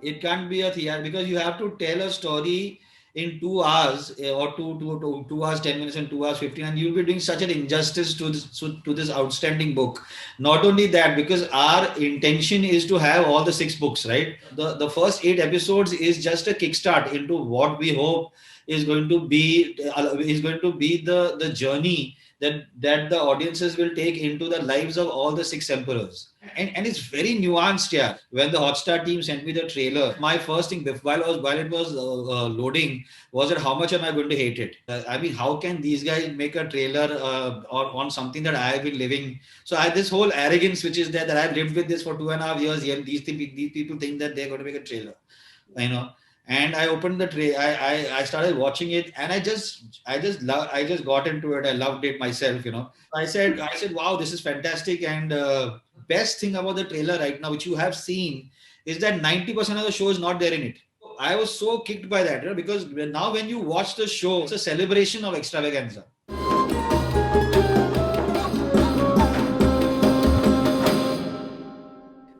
It can't be a theater because you have to tell a story in 2 hours or 2 hours 10 minutes and 2 hours 15, and you'll be doing such an injustice to this outstanding book. Not only that, because our intention is to have all the 6 books, right? The first 8 episodes is just a kickstart into what we hope is going to be the journey that the audiences will take into the lives of all the 6 emperors. And it's very nuanced. Yeah, when the Hotstar team sent me the trailer, my first thing while it was loading was that how much am I going to hate it. I mean, how can these guys make a trailer on something that I have been living. So this whole arrogance which is there, that I've lived with this for 2.5 years, yeah, these people think that they're going to make a trailer, you know. And I opened the tray. I started watching it, and I just got into it. I loved it myself, you know. I said, wow, this is fantastic. And best thing about the trailer right now, which you have seen, is that 90% of the show is not there in it. I was so kicked by that, you know, because now when you watch the show, it's a celebration of extravaganza.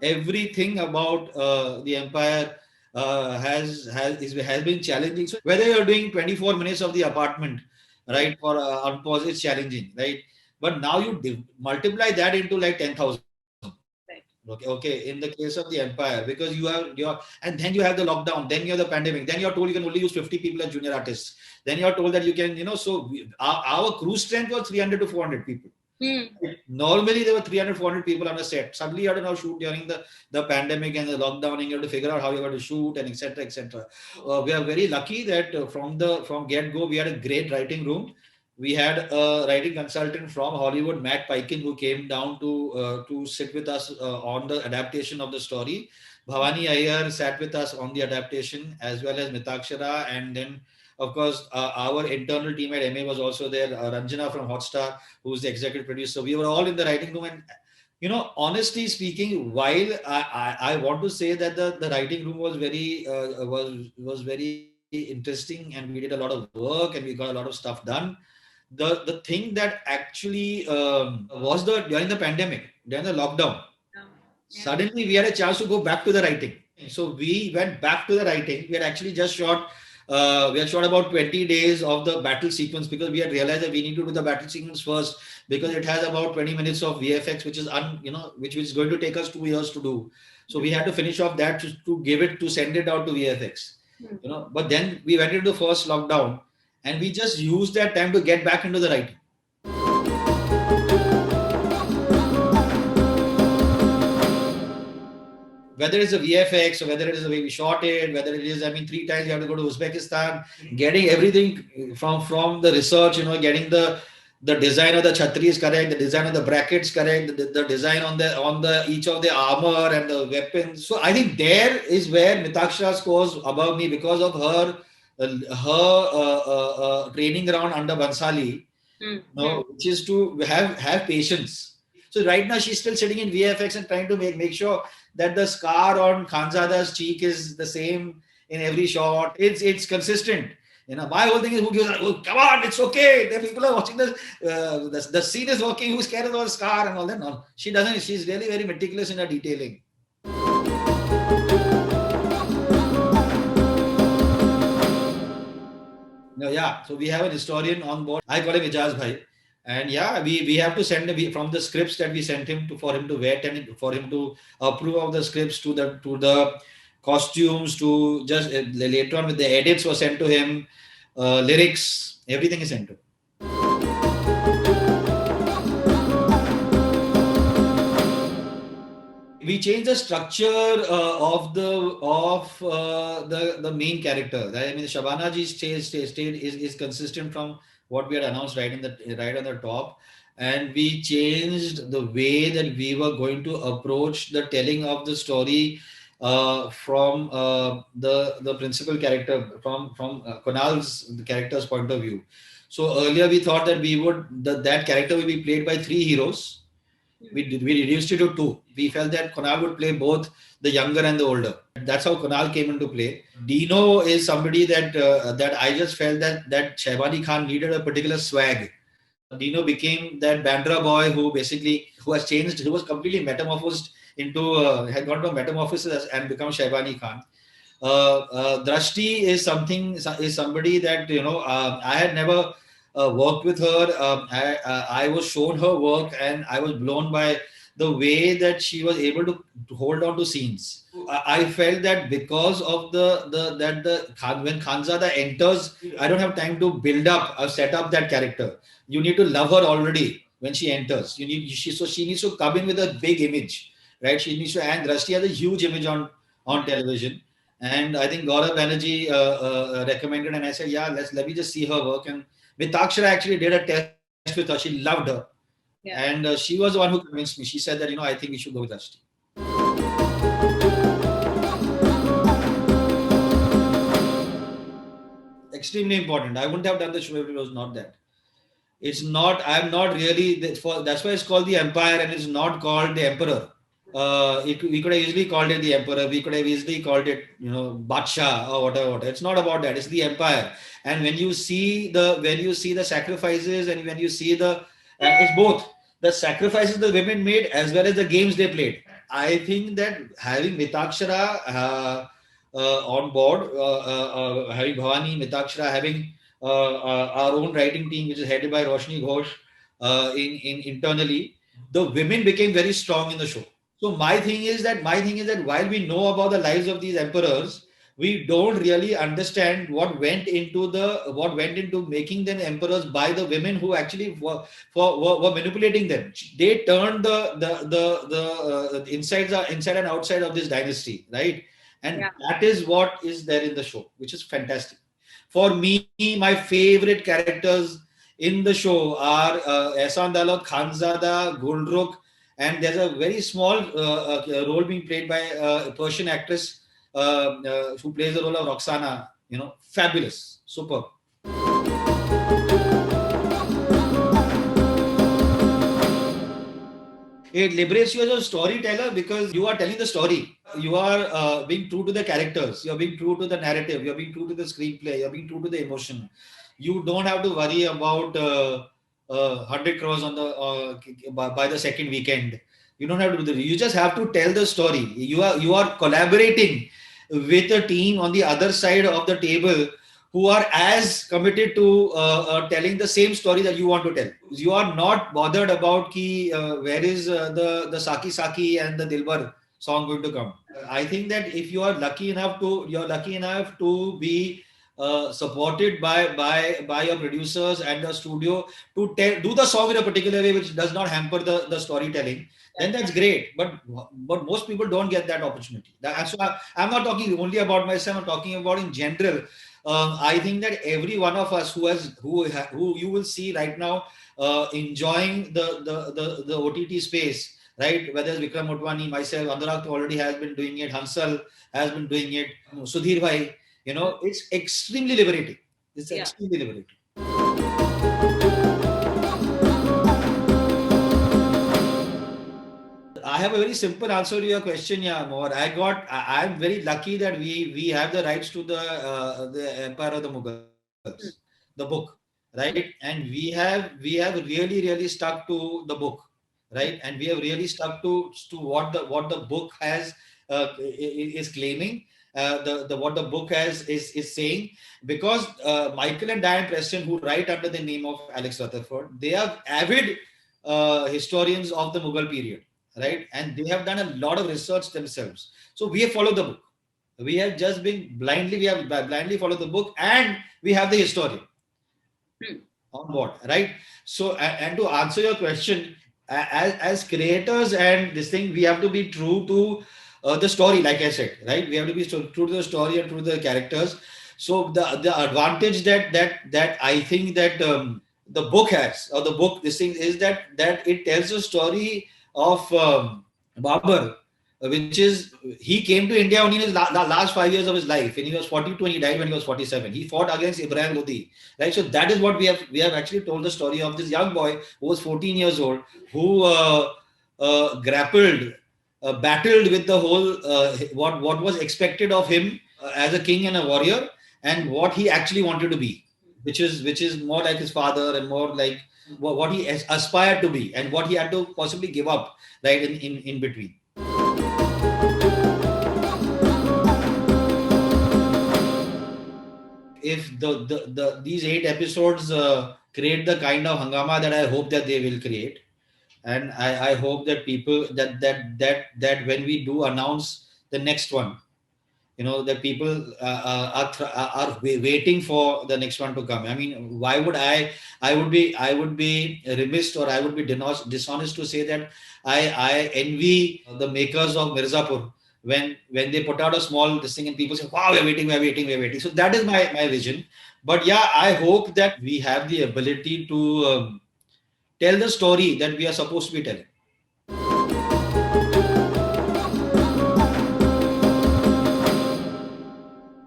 Everything about the empire has been challenging. So whether you're doing 24 minutes of the apartment, right, for unpause, it's challenging, right? But now you multiply that into like 10,000. Right. Okay. In the case of the empire, because and then you have the lockdown, then you have the pandemic, then you're told you can only use 50 people as junior artists. Then you're told that you can, so our crew strength was 300 to 400 people. Hmm. Normally there were 300, 400 people on a set. Suddenly you had to now shoot during the pandemic and the lockdown, and you have to figure out how you're going to shoot, and etc. etc. We are very lucky that from get go we had a great writing room. We had a writing consultant from Hollywood, Matt Pikin, who came down to sit with us on the adaptation of the story. Bhavani Iyer sat with us on the adaptation, as well as Mitakshara, and then of course our internal team at MA was also there. Ranjana from Hotstar, who's the executive producer. We were all in the writing room, and honestly speaking, while I want to say that the writing room was very interesting, and we did a lot of work, and we got a lot of stuff done. The thing that actually was the during the pandemic, during the lockdown, suddenly we had a chance to go back to the writing. So we went back to the writing. We had actually just shot. We had shot about 20 days of the battle sequence, because we had realized that we need to do the battle sequence first, because it has about 20 minutes of VFX, which is which is going to take us 2 years to do. So we had to finish off that to send it out to VFX. But then we went into the first lockdown, and we just used that time to get back into the writing. Whether it's a VFX, or whether it is the way we shot it, whether it is, I mean, 3 times you have to go to Uzbekistan, getting everything from the research, getting the design of the chhatri is correct, the design of the brackets correct, the design on the each of the armor and the weapons. So I think there is where Mitakshara scores above me, because of her training ground under Bansali, which is to have patience. So right now she's still sitting in VFX and trying to make sure that the scar on Khanzada's cheek is the same in every shot. It's consistent. My whole thing is, who gives? Oh, come on, it's okay. The people are watching this. The scene is working. Who's cares about the scar and all that? No, she doesn't. She's really very meticulous in her detailing. No, yeah. So we have an historian on board. I call him Ijaz Bhai. And yeah, we have to send from the scripts that we sent him for him to vet, and for him to approve of the scripts, to the costumes, to just later on with the edits were sent to him, lyrics, everything is sent to him. We changed the structure of the main character. I mean, Shabana ji is consistent from what we had announced right on the top, and we changed the way that we were going to approach the telling of the story from the principal character, from Kunal's character's point of view. So earlier we thought that that character will be played by 3 heroes. We reduced it to 2. We felt that Kunal would play both the younger and the older. That's how Kunal came into play. Dino is somebody that I just felt that Shehbani Khan needed a particular swag. Dino became that Bandra boy who has changed, who was completely metamorphosed had gone to a metamorphosis and become Shehbani Khan. Drashti is somebody that I had never worked with her. I was shown her work, and I was blown by the way that she was able to hold on to scenes. I felt that because of when Khanzada enters, I don't have time to build up or set up that character. You need to love her already when she enters. She needs to come in with a big image, right? She needs to, and Drashti has a huge image on television. And I think Gaurav Banerjee recommended, and I said, yeah, let me just see her work. And Mitakshara actually did a test with her. She loved her. Yeah. And she was the one who convinced me. She said that, I think we should go with Drashti. Extremely important. I wouldn't have done the show if it was not that. It's not, I'm not really, that's why it's called the Empire and it's not called the Emperor. We could have easily called it the Emperor. We could have easily called it, Badsha or whatever. It's not about that. It's the Empire. And when you see the sacrifices, and when you see it's both the sacrifices the women made as well as the games they played. I think that having Mitakshara on board, having Bhavani, Mitakshara, having our own writing team, which is headed by Roshni Ghosh, in internally, the women became very strong in the show. So my thing is that while we know about the lives of these emperors, we don't really understand what went into making them emperors by the women who actually were manipulating them. They turned the inside and outside of this dynasty, right? And that is what is there in the show, which is fantastic. For me, my favorite characters in the show are Ehsan Dalot, Khanzada, Gulrukh, and there's a very small role being played by a Persian actress who plays the role of Roxana. Fabulous, superb. It liberates you as a storyteller because you are telling the story. You are being true to the characters. You're being true to the narrative. You're being true to the screenplay. You're being true to the emotion. You don't have to worry about 100 crores on the by the second weekend. You don't have to do that. You just have to tell the story. You are collaborating with a team on the other side of the table who are as committed to telling the same story that you want to tell. You are not bothered about where is the Saki Saki and the Dilbar song going to come. I think that if you're lucky enough to be supported by your producers and the studio to do the song in a particular way which does not hamper the storytelling, then that's great. But most people don't get that opportunity. So I'm not talking only about myself. I'm talking about in general. I think that every one of us who you will see right now enjoying the OTT space, right? Whether it's Vikram Motwani, myself, Anurag already has been doing it, Hansal has been doing it, Sudhir Bhai, it's extremely liberating. It's extremely liberating. I have a very simple answer to your question, More. I'm very lucky that we have the rights to the Empire of the Mughals, the book, right? And we have really stuck to the book, right? And we have really stuck to what the book has is claiming. What the book is saying, because Michael and Diane Preston, who write under the name of Alex Rutherford, they are avid historians of the Mughal period, right? And they have done a lot of research themselves. So we have followed the book. We have blindly followed the book, and we have the historian on board, right? So, and to answer your question, as creators and this thing, we have to be true to the story, like I said, right? We have to be true to the story and true to the characters. So the advantage that I think that the book has, or the book, this thing is that it tells a story of Babur, which is, he came to India only in his last 5 years of his life. When he was 42 and he died when he was 47. He fought against Ibrahim Lodi, right? So that is what we have actually told the story of this young boy who was 14 years old, who battled with the whole what was expected of him as a king and a warrior, and what he actually wanted to be, which is more like his father and more like what he aspired to be, and what he had to possibly give up, right, in between. these 8 episodes create the kind of hangama that I hope that they will create, and I hope that people that when we do announce the next one, that people are waiting for the next one to come. I mean, why would I would be remiss, or I would be dishonest to say that I envy the makers of Mirzapur when they put out a small this thing and people say, wow, we're waiting. So that is my vision. But yeah, I hope that we have the ability to tell the story that we are supposed to be telling.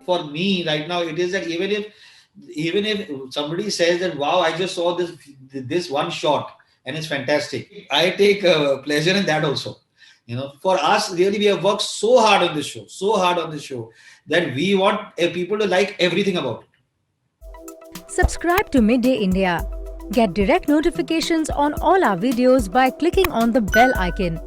For me right now, it is that even if somebody says that, wow, I just saw this one shot and it's fantastic, I take pleasure in that also. For us, really, we have worked so hard on this show that we want people to like everything about it. Subscribe to Midday India. Get direct notifications on all our videos by clicking on the bell icon.